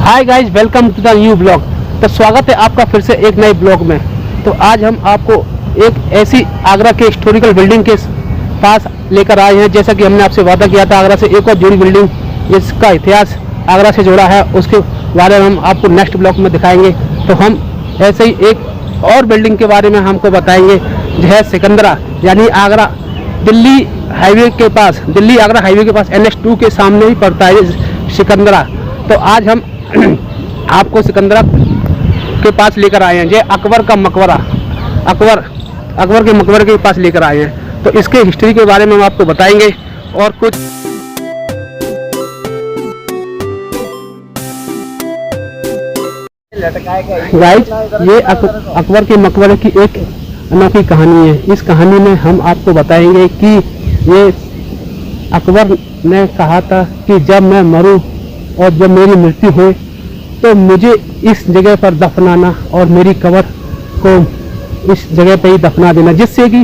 Hi guys, welcome to the new blog. तो स्वागत है आपका फिर से एक नए ब्लॉग में। तो आज हम आपको एक ऐसी आगरा के हिस्टोरिकल बिल्डिंग के पास लेकर आए हैं। जैसा कि हमने आपसे वादा किया था, आगरा से एक और जुड़ी बिल्डिंग जिसका इतिहास आगरा से जुड़ा है, उसके बारे में हम आपको नेक्स्ट ब्लॉग में दिखाएंगे। तो हम ऐसे ही एक और बिल्डिंग के बारे में हमको बताएंगे, जो है सिकंदरा, यानी आगरा दिल्ली हाईवे के पास, दिल्ली आगरा हाईवे के पास NH2 के सामने ही पड़ता है सिकंदरा। तो आज हम आपको सिकंदरा के पास लेकर आए हैं। ये अकबर का मकबरा, अकबर के मकबरे के पास लेकर आए हैं। तो इसके हिस्ट्री के बारे में हम आपको बताएंगे और कुछ गाइस, ये अकबर के मकबरे की एक अनोखी कहानी है। इस कहानी में हम आपको बताएंगे कि ये अकबर ने कहा था कि जब मैं मरूं और जब मेरी मृत्यु हो तो मुझे इस जगह पर दफनाना और मेरी कब्र को इस जगह पर ही दफना देना, जिससे कि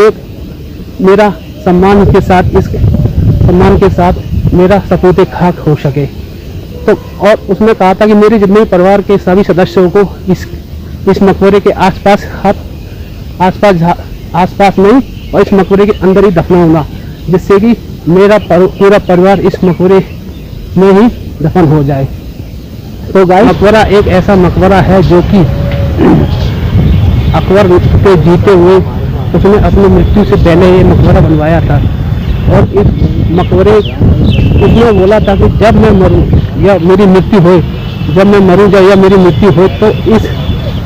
एक मेरा सम्मान के साथ मेरा सपूत खाक हो सके। तो और उसने कहा था कि मेरे जितने परिवार के सभी सदस्यों को इस मकबरे के आसपास नहीं और इस मकबरे के अंदर ही दफनाऊंगा, जिससे कि मेरा पूरा परिवार इस मकबरे में ही दफन हो जाए। तो गाइस, मकबरा एक ऐसा मकबरा है जो कि अकबर के जीते हुए उसने अपनी मृत्यु से पहले ये मकबरा बनवाया था। और इस मकबरे उसने बोला था कि जब मैं मरूं या मेरी मृत्यु हो, या मेरी मृत्यु हो तो इस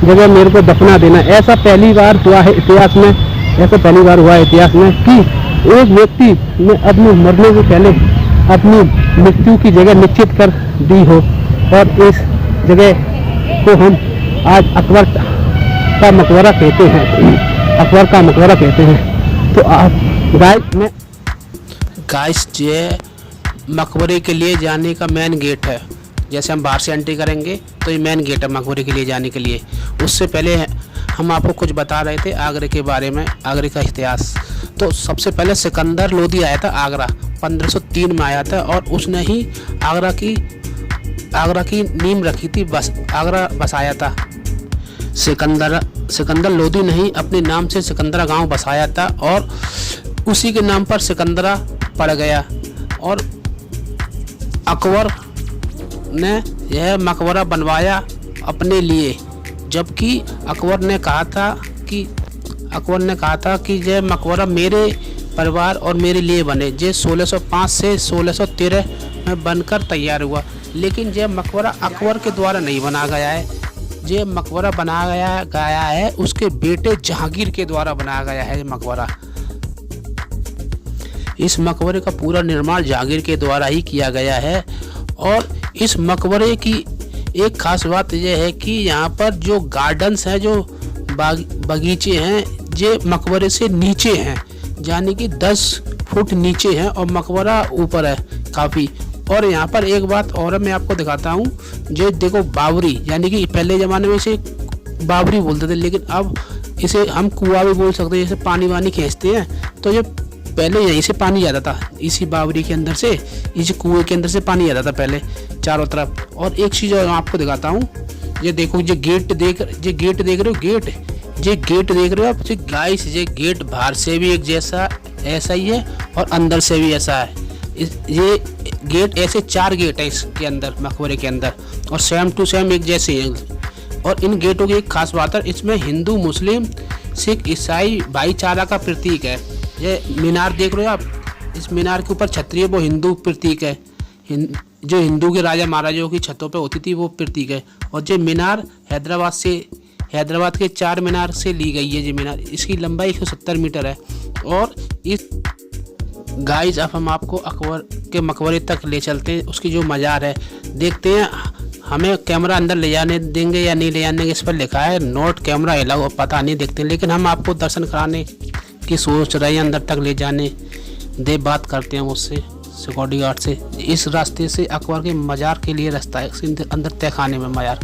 जगह मेरे को दफना देना। ऐसा पहली बार हुआ है इतिहास में कि एक व्यक्ति ने अपने मरने से पहले अपनी मृत्यु की जगह निश्चित कर दी हो, और इस जगह को हम आज अकबर का मकबरा कहते हैं। तो आप गाइस, ये मकबरे के लिए जाने का मेन गेट है। जैसे हम बाहर से एंट्री करेंगे तो ये मेन गेट है मकबरे के लिए जाने के लिए। उससे पहले हम आपको कुछ बता रहे थे आगरे के बारे में, आगरे का इतिहास। तो सबसे पहले सिकंदर लोदी आया था आगरा, 1503 में आया था, और उसने ही आगरा की नींव रखी थी, आगरा बसाया था। सिकंदर लोदी ने ही अपने नाम से सिकंदरा गांव बसाया था, और उसी के नाम पर सिकंदरा पड़ गया। और अकबर ने यह मकबरा बनवाया अपने लिए, जबकि अकबर ने कहा था कि यह मकबरा मेरे परिवार और मेरे लिए बने। ये 1605 से 1613 में बनकर तैयार हुआ। लेकिन यह मकबरा अकबर के द्वारा नहीं बना गया है, ये मकबरा बनाया गया है उसके बेटे जहांगीर के द्वारा बनाया गया है। मकबरा, इस मकबरे का पूरा निर्माण जहांगीर के द्वारा ही किया गया है। और इस मकबरे की एक खास बात यह है कि यहाँ पर जो गार्डन्स हैं, जो बगीचे हैं, ये मकबरे से नीचे हैं, यानी कि 10 फुट नीचे हैं, और मकबरा ऊपर है काफ़ी। और यहाँ पर एक बात और मैं आपको दिखाता हूँ। जो देखो बावरी, यानी कि पहले ज़माने में इसे बावरी बोलते थे, लेकिन अब इसे हम कुआं भी बोल सकते हैं। जैसे पानी वानी खींचते हैं तो ये पहले यहीं से पानी जाता था, इसी बावरी के अंदर से, इसी कुएं के अंदर से पानी जाता था पहले चारों तरफ। और एक चीज़ और आपको दिखाता हूँ। ये देखो, ये गेट देख रहे हो, गेट देख रहे हो आप गाइस। ये गेट बाहर से भी एक जैसा ऐसा ही है और अंदर से भी ऐसा है। ये गेट, ऐसे 4 गेट है इसके अंदर, मकबरे के अंदर, और सेम टू सेम एक जैसे हैं। और इन गेटों की एक खास बात है, इसमें हिंदू, मुस्लिम, सिख, ईसाई भाईचारा का प्रतीक है। ये मीनार देख रहे हो आप, इस मीनार के ऊपर छतरी है, वो हिंदू प्रतीक है। जो हिंदू के राजा महाराजाओं की छतों पे होती थी वो प्रतीक है। और ये मीनार हैदराबाद के 4 मीनार से ली गई है। ये मीनार, इसकी लंबाई 170 मीटर है। और इस गाइस, अब हम आपको अकबर के मकबरे तक ले चलते हैं। उसकी जो मज़ार है देखते हैं। हमें कैमरा अंदर ले जाने देंगे या नहीं ले जाने देंगे, इस पर लिखा है नोट कैमरा अलाउ, पता नहीं, देखते हैं। लेकिन हम आपको दर्शन कराने की सोच रहे हैं, अंदर तक ले जाने दे, बात करते हैं उससे, सिक्योरिटी गार्ड से। इस रास्ते से अकबर के मज़ार के लिए रास्ता है, अंदर तय खाने में मज़ार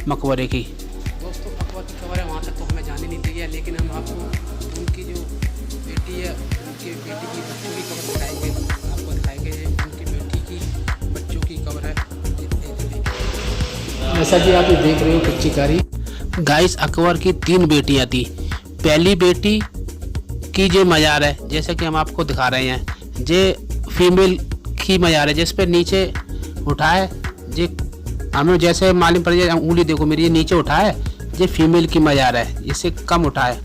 मकबरे की। दोस्तों, अकबर की खबर है, वहाँ तक तो हमें जाने नहीं दिया, लेकिन हम आपको उनकी जो बेटी है, उनकी बेटी की बच्चों की खबर दिखाएंगे। आपको दिखाएंगे उनकी बेटी की बच्चों की खबर है। जैसा कि आप ये देख रहे हो पिक्चरकारी। गाइस, अकबर की 3 बेटियां थी। पहली बेटी की जो मज़ार है, जैसे कि हम आपको दिखा रहे हैं, जे फीमेल की मज़ार है, जिस पे नीचे उठाए जे हमें जैसे मालूम पड़ जाए, उंगली देखो मेरी, ये नीचे उठाए ये फीमेल की मज़ार है, इससे कम उठाए।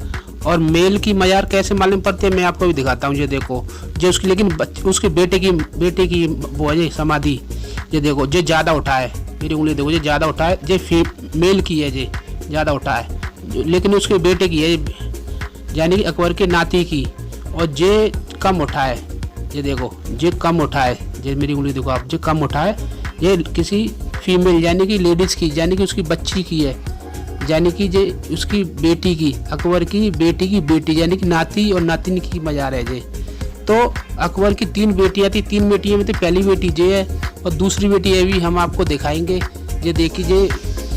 और मेल की मज़ार कैसे मालूम पड़ती है मैं आपको भी दिखाता हूँ। ये देखो जो उसकी, लेकिन उसके बेटे की वो है समाधि, ये देखो जो ज़्यादा उठाए, मेरी उंगली देखो, ये ज़्यादा उठाए, ये फीमेल की है, ये ज़्यादा उठाए, लेकिन उसके बेटे की है, यानी कि अकबर के नाती की। और जे कम उठाए, ये देखो जे कम उठाए, ये मेरी उंगली देखो आप, जो कम उठाए ये किसी फीमेल यानी कि लेडीज़ की, यानी कि उसकी बच्ची की है, यानी कि जे उसकी बेटी की, अकबर की बेटी की बेटी, यानी कि नाती और नातिन की मज़ार है ये। तो अकबर की 3 बेटियां थी। 3 बेटियों में तो पहली बेटी ये है और दूसरी बेटी ये भी हम आपको दिखाएंगे। ये देखिए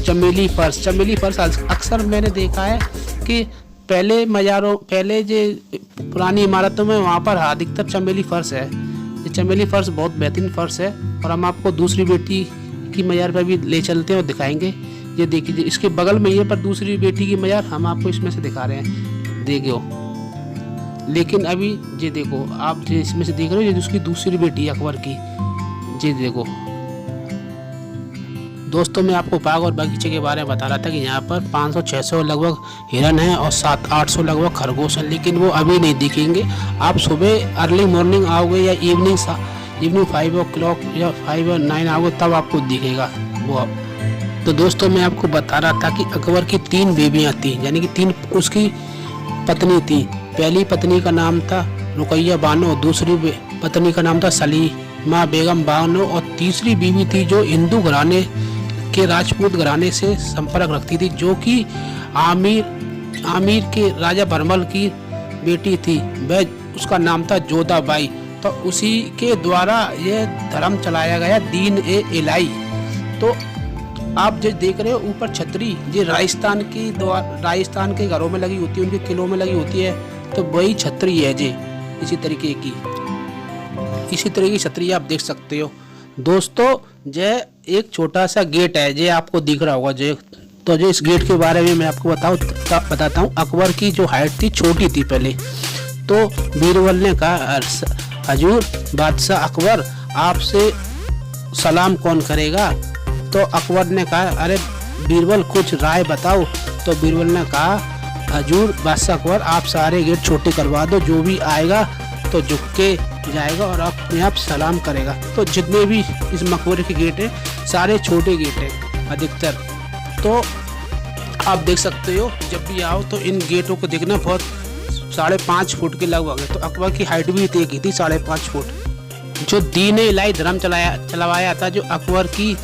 चमेली फर्श। चमेली फर्श अक्सर मैंने देखा है कि पहले मज़ारों, पहले जो पुरानी इमारतों में वहाँ पर अधिकतर चमेली फर्श है। ये चमेली फर्श बहुत बेहतरीन फर्श है और हम आपको दूसरी बेटी की मज़ार पर भी ले चलते हैं और दिखाएंगे। ये देखिए इसके बगल में ये पर दूसरी बेटी की मज़ार हम आपको इसमें से दिखा रहे हैं, देखो। लेकिन अभी ये देखो आप जो इसमें से देख रहे हो, ये उसकी दूसरी बेटी है अकबर की, ये देखो। दोस्तों, मैं आपको बाग और बगीचे के बारे में बता रहा था कि यहाँ पर 500-600 लगभग हिरन हैं और 700-800 लगभग खरगोश हैं, लेकिन वो अभी नहीं दिखेंगे। आप सुबह अर्ली मॉर्निंग आओगे या इवनिंग 5 o'clock या 5 or 9 आओगे तब आपको दिखेगा वो। तो दोस्तों, मैं आपको बता रहा था कि अकबर की 3 बेबियाँ थी, यानी कि 3 उसकी पत्नी थी। पहली पत्नी का नाम था रुकैया बानो, दूसरी पत्नी का नाम था सलीमा बेगम बानो और तीसरी बीवी थी जो हिंदू घराने के राजपूत घराने से संपर्क रखती थी, जो कि आमिर के राजा भरमल की बेटी थी। वह उसका नाम था जोधाबाई। तो उसी के द्वारा यह धर्म चलाया गया, दीन ए इलाही। तो आप जो देख रहे हो ऊपर छतरी, ये राजस्थान के घरों में लगी होती है, उनके किलों में लगी होती है, तो वही छतरी है जी। इसी तरीके की छतरी आप देख सकते हो। दोस्तों, यह एक छोटा सा गेट है, ये आपको दिख रहा होगा जो। तो जो इस गेट के बारे में मैं आपको बताता हूँ। अकबर की जो हाइट थी छोटी थी पहले, तो बीरबल ने कहा, हजूर बादशाह अकबर, आपसे सलाम कौन करेगा? तो अकबर ने कहा, अरे बीरबल कुछ राय बताओ। तो बीरबल ने कहा, हजूर बादशाह अकबर, आप सारे गेट छोटे करवा दो, जो भी आएगा तो झुक के जाएगा और अपने आप सलाम करेगा। तो जितने भी इस मकबरे के गेट हैं सारे छोटे गेट हैं अधिकतर। तो आप देख सकते हो जब भी आओ तो इन गेटों को देखना, बहुत 5.5 फुट के लगभग है। तो अकबर की हाइट भी इतनी की थी 5.5 फुट। जो दीन इलाही धर्म चलवाया था, जो अकबर की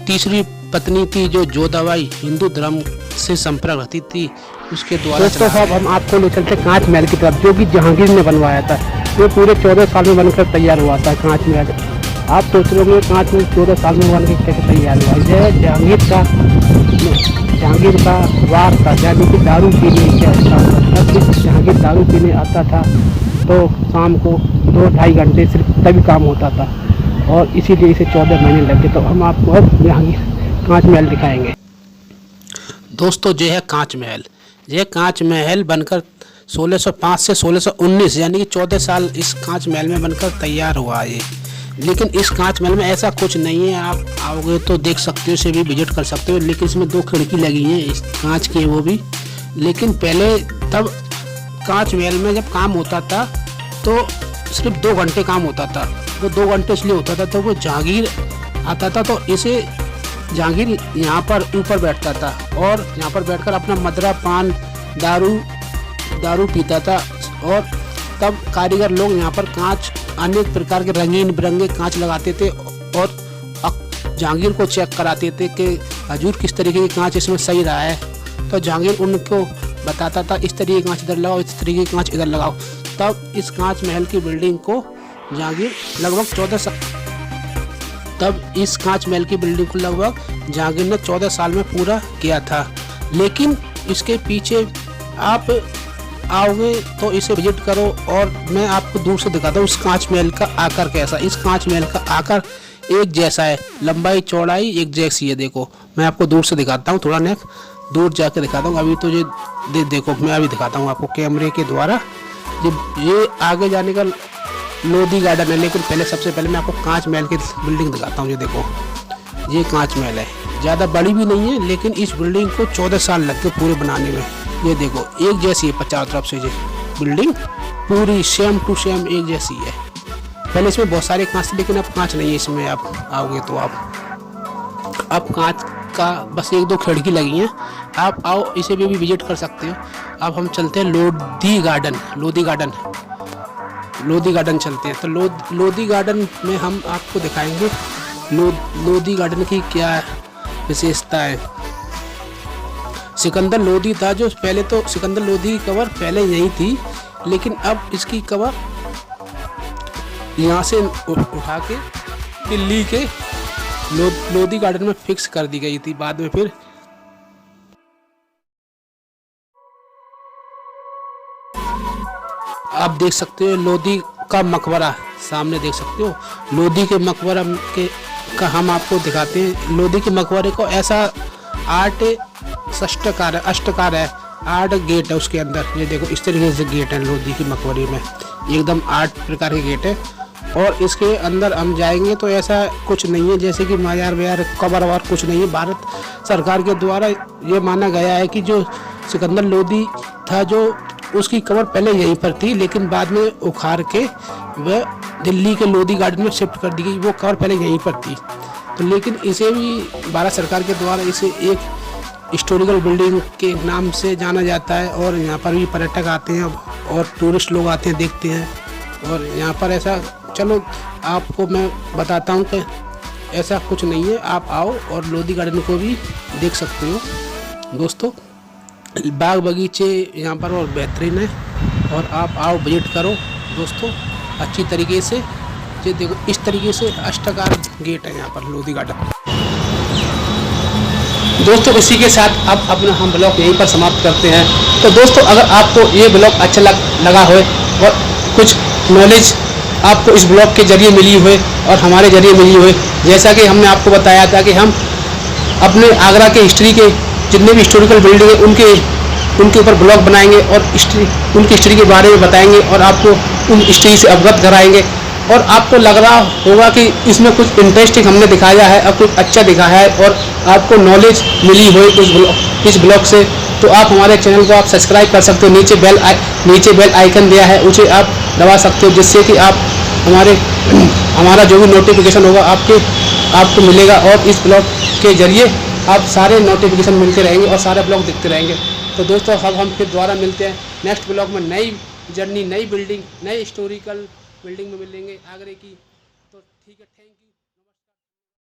तीसरी पत्नी थी जो जोधाबाई हिंदू धर्म से संपर्क रखती थी, उसके द्वारा। दोस्तों, अब हम आपको ले चलते कांच महल की तरफ, जो कि जहांगीर ने बनवाया था। ये पूरे 14 साल में बनकर तैयार हुआ था कांच महल। आप सोच रहे होंगे कांच महल 14 साल में बनकर कैसे तैयार हुआ? यह जहांगीर का वार था, यानी कि दारू पीने जहांगीर दारू पीने आता था तो शाम को 2-2.5 घंटे सिर्फ तभी काम होता था, और इसीलिए इसे 14 महीने लगे। तो हम आपको अब जहांगीर कांच महल दिखाएंगे। दोस्तों, जो है कांच महल, यह कांच महल बनकर 1605 से 1619 यानी कि 14 साल इस कांच महल में बनकर तैयार हुआ है। लेकिन इस कांच महल में ऐसा कुछ नहीं है, आप आओगे तो देख सकते हो, इसे भी विजिट कर सकते हो। लेकिन इसमें 2 खिड़की लगी हैं इस कांच की, वो भी। लेकिन पहले तब कांच महल में जब काम होता था तो सिर्फ 2 घंटे काम होता था। वो 2 घंटे इसलिए होता था तो वो जहांगीर आता था, तो इसे जहांगीर यहाँ पर ऊपर बैठता था और यहाँ पर बैठकर अपना मदरा, पान, दारू पीता था। और तब कारीगर लोग यहाँ पर कांच, अनेक प्रकार के रंगीन बिरंगे कांच लगाते थे और जहांगीर को चेक कराते थे कि हजूर किस तरीके की कांच इसमें सही रहा है। तो जहांगीर उनको बताता था इस तरीके की कांच इधर लगाओ, इस तरीके की कांच इधर लगाओ। तब इस कांच महल की बिल्डिंग को जहांगीर लगभग 14 साल में पूरा किया था। लेकिन इसके पीछे आप आओगे तो इसे विजिट करो और मैं आपको दूर से दिखाता हूँ इस कांच महल का आकार कैसा। इस कांच महल का आकार एक जैसा है, लंबाई चौड़ाई एक जैसी है। देखो मैं आपको दूर से दिखाता हूँ, थोड़ा नेक दूर जाके दिखाता हूँ। अभी तो ये देखो मैं अभी दिखाता हूँ आपको कैमरे के द्वारा। ये आगे जाने का लोधी गार्डन है, लेकिन पहले सबसे पहले मैं आपको कांच महल की बिल्डिंग दिखाता हूँ। ये देखो ये कांच महल है, ज़्यादा बड़ी भी नहीं है, लेकिन इस बिल्डिंग को 14 साल लग गए पूरे बनाने में। ये देखो एक जैसी है चारों तरफ से, ये बिल्डिंग पूरी सेम टू सेम एक जैसी है। पहले इसमें बहुत सारे कांच थे, लेकिन अब कांच नहीं है इसमें। आप आओगे तो अब कांच का बस 1-2 खिड़की लगी हैं। आप आओ, इसे भी विजिट कर सकते हो। अब हम चलते हैं लोधी गार्डन चलते हैं। तो लोधी गार्डन में हम आपको दिखाएंगे लोधी गार्डन की क्या विशेषता है। सिकंदर लोधी था जो पहले, तो सिकंदर लोधी की कबर पहले यही थी, लेकिन अब इसकी कबर यहाँ से उठा के दिल्ली के लोधी गार्डन में फिक्स कर दी गई थी। बाद में फिर आप देख सकते हो लोधी का मकबरा सामने देख सकते हो। लोधी के मकबरा का हम आपको दिखाते हैं। लोधी के मकबरे को ऐसा 8 अष्टकार है, 8 गेट है उसके अंदर। ये देखो इस तरीके से गेट है लोधी के मकबरे में, एकदम 8 प्रकार के गेट है। और इसके अंदर हम जाएंगे तो ऐसा कुछ नहीं है जैसे कि माजार व्यार कबर वार कुछ नहीं है। भारत सरकार के द्वारा ये माना गया है कि जो सिकंदर लोधी था, जो उसकी कबर पहले यहीं पर थी, लेकिन बाद में उखाड़ के वह दिल्ली के लोधी गार्डन में शिफ्ट कर दी गई। वो कबर पहले यहीं पर थी, तो लेकिन इसे भी भारत सरकार के द्वारा इसे एक हिस्टोरिकल बिल्डिंग के नाम से जाना जाता है। और यहाँ पर भी पर्यटक आते हैं और टूरिस्ट लोग आते हैं, देखते हैं। और यहाँ पर ऐसा, चलो आपको मैं बताता हूँ कि ऐसा कुछ नहीं है। आप आओ और लोधी गार्डन को भी देख सकते हो दोस्तों। बाग बगीचे यहाँ पर और बेहतरीन है, और आप आओ विजिट करो दोस्तों अच्छी तरीके से। ये देखो इस तरीके से अष्टकार गेट है यहाँ पर लोधी गार्डन। दोस्तों इसी के साथ अब अपना हम ब्लॉग यहीं पर समाप्त करते हैं। तो दोस्तों अगर आपको ये ब्लॉग अच्छा लगा हो और कुछ नॉलेज आपको इस ब्लॉग के जरिए मिली हुई और हमारे जरिए मिली हुई, जैसा कि हमने आपको बताया था कि हम अपने आगरा के हिस्ट्री के जितने भी हिस्टोरिकल बिल्डिंग है उनके ऊपर ब्लॉग बनाएंगे और उनकी हिस्ट्री के बारे में बताएंगे और आपको उन हिस्ट्री से अवगत कराएंगे। और आपको लग रहा होगा कि इसमें कुछ इंटरेस्टिंग हमने दिखाया है और कुछ अच्छा दिखाया है और आपको नॉलेज मिली हुई इस ब्लॉग से, तो आप हमारे चैनल को आप सब्सक्राइब कर सकते हो। नीचे बेल आइकन दिया है, उसे आप दबा सकते हो, जिससे कि आप हमारा जो भी नोटिफिकेशन होगा आपको मिलेगा। और इस ब्लॉग के जरिए आप सारे नोटिफिकेशन मिलते रहेंगे और सारे ब्लॉग दिखते रहेंगे। तो दोस्तों अब हम फिर दोबारा मिलते हैं नेक्स्ट ब्लॉग में, नई जर्नी, नई बिल्डिंग, नई हिस्टोरिकल बिल्डिंग में मिलेंगे आगरे की। तो ठीक है, थैंक यू।